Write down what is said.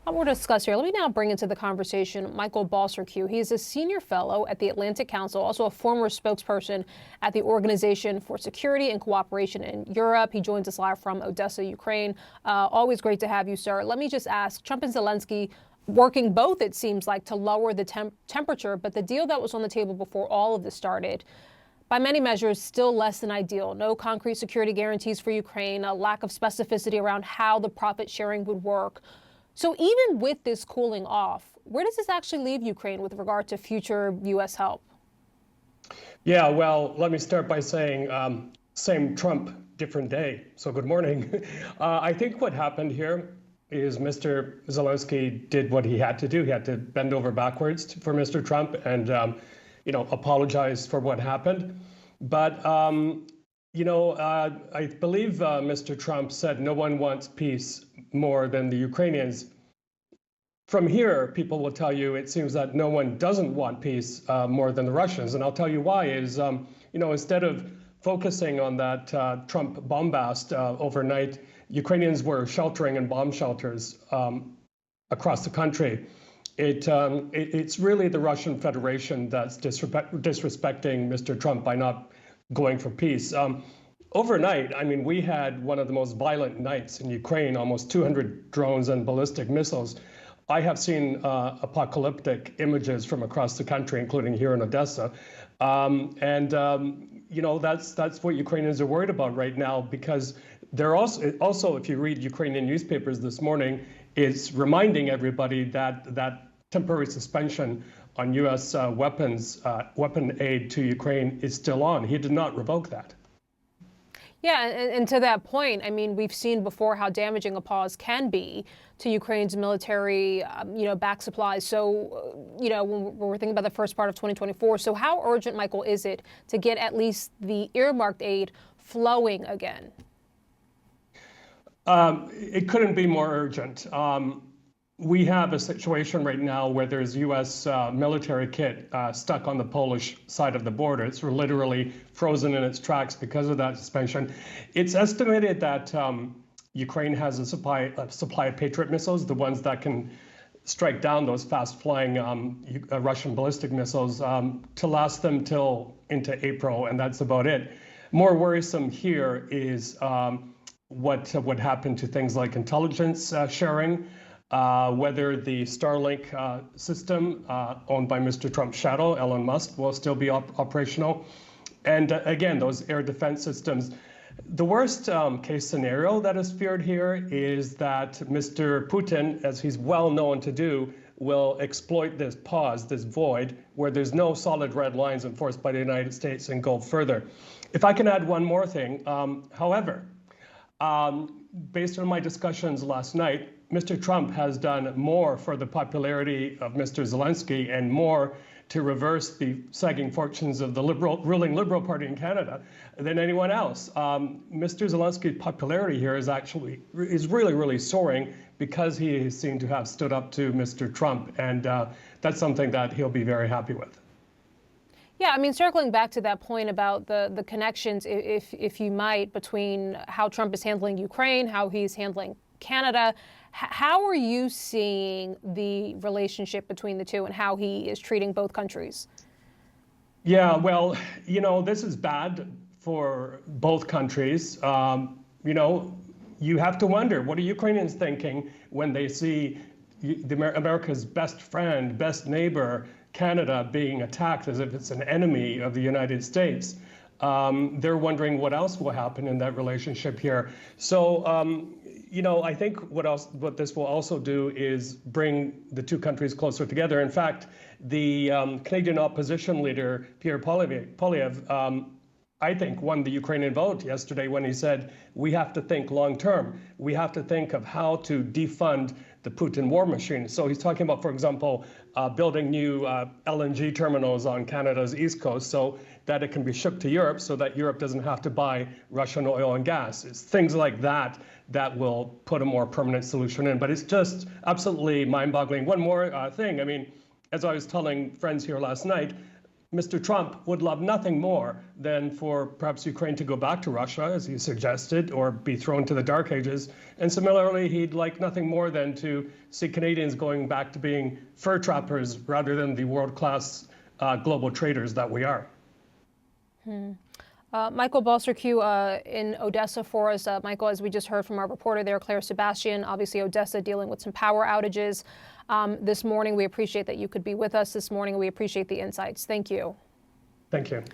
More to discuss here. Let me now bring into the conversation Michael Balserque. He is a senior fellow at the Atlantic Council, also a former spokesperson at the Organization for Security and Cooperation in Europe. He joins us live from Odessa, Ukraine. Always great to have you, sir. Let me just ask, Trump and Zelensky working both, it seems like, to lower the temperature, but the deal that was on the table before all of this started, by many measures, still less than ideal. No concrete security guarantees for Ukraine, a lack of specificity around how the profit sharing would work. So even with this cooling off, where does this actually leave Ukraine with regard to future U.S. help? Yeah, well, let me start by saying same Trump, different day. So good morning. I think what happened here is Mr. Zelensky did what he had to do. He had to bend over backwards for Mr. Trump and, apologize for what happened. But, I believe Mr. Trump said no one wants peace more than the Ukrainians. From here, people will tell you it seems that no one doesn't want peace more than the Russians. And I'll tell you why is, instead of focusing on that Trump bombast overnight, Ukrainians were sheltering in bomb shelters across the country. It's really the Russian Federation that's disrespecting Mr. Trump by not going for peace. Overnight, I mean, we had one of the most violent nights in Ukraine, almost 200 drones and ballistic missiles. I have seen apocalyptic images from across the country, including here in Odessa. That's what Ukrainians are worried about right now, because they're also, if you read Ukrainian newspapers this morning, it's reminding everybody that temporary suspension on U.S. weapon aid to Ukraine is still on. He did not revoke that. Yeah, and to that point, I mean, we've seen before how damaging a pause can be to Ukraine's military, back supplies. So, when we're thinking about the first part of 2024, so how urgent, Michael, is it to get at least the earmarked aid flowing again? It couldn't be more urgent. We have a situation right now where there's U.S. Military kit stuck on the Polish side of the border. It's literally frozen in its tracks because of that suspension. It's estimated that Ukraine has a supply of Patriot missiles, the ones that can strike down those fast-flying Russian ballistic missiles, to last them till into April, and that's about it. More worrisome here is what would happen to things like intelligence sharing. Whether the Starlink system owned by Mr. Trump's shadow, Elon Musk, will still be operational. And again, those air defense systems. The worst case scenario that is feared here is that Mr. Putin, as he's well known to do, will exploit this pause, this void, where there's no solid red lines enforced by the United States, and go further. If I can add one more thing, however, based on my discussions last night, Mr. Trump has done more for the popularity of Mr. Zelensky and more to reverse the sagging fortunes of the ruling Liberal Party in Canada than anyone else. Mr. Zelensky's popularity here is really, really soaring because he is seen to have stood up to Mr. Trump, and that's something that he'll be very happy with. Yeah, I mean, circling back to that point about the connections, if you might, between how Trump is handling Ukraine, how he's handling Canada, how are you seeing the relationship between the two and how he is treating both countries? Yeah, well, this is bad for both countries. You have to wonder, what are Ukrainians thinking when they see America's best friend, best neighbor, Canada, being attacked as if it's an enemy of the United States? They're wondering what else will happen in that relationship here. So, I think what this will also do is bring the two countries closer together. In fact, the Canadian opposition leader, Pierre Poilievre, I think, won the Ukrainian vote yesterday when he said, we have to think long term. We have to think of how to defund the Putin war machine. So he's talking about, for example, building new LNG terminals on Canada's east coast so that it can be shipped to Europe so that Europe doesn't have to buy Russian oil and gas. It's things like that that will put a more permanent solution in. But it's just absolutely mind-boggling. One more thing. I mean, as I was telling friends here last night, Mr. Trump would love nothing more than for perhaps Ukraine to go back to Russia, as he suggested, or be thrown to the dark ages. And similarly, he'd like nothing more than to see Canadians going back to being fur trappers rather than the world-class global traders that we are. Michael Balser-Q in Odessa for us. Michael, as we just heard from our reporter there, Claire Sebastian, obviously Odessa dealing with some power outages this morning. We appreciate that you could be with us this morning. We appreciate the insights. Thank you. Thank you.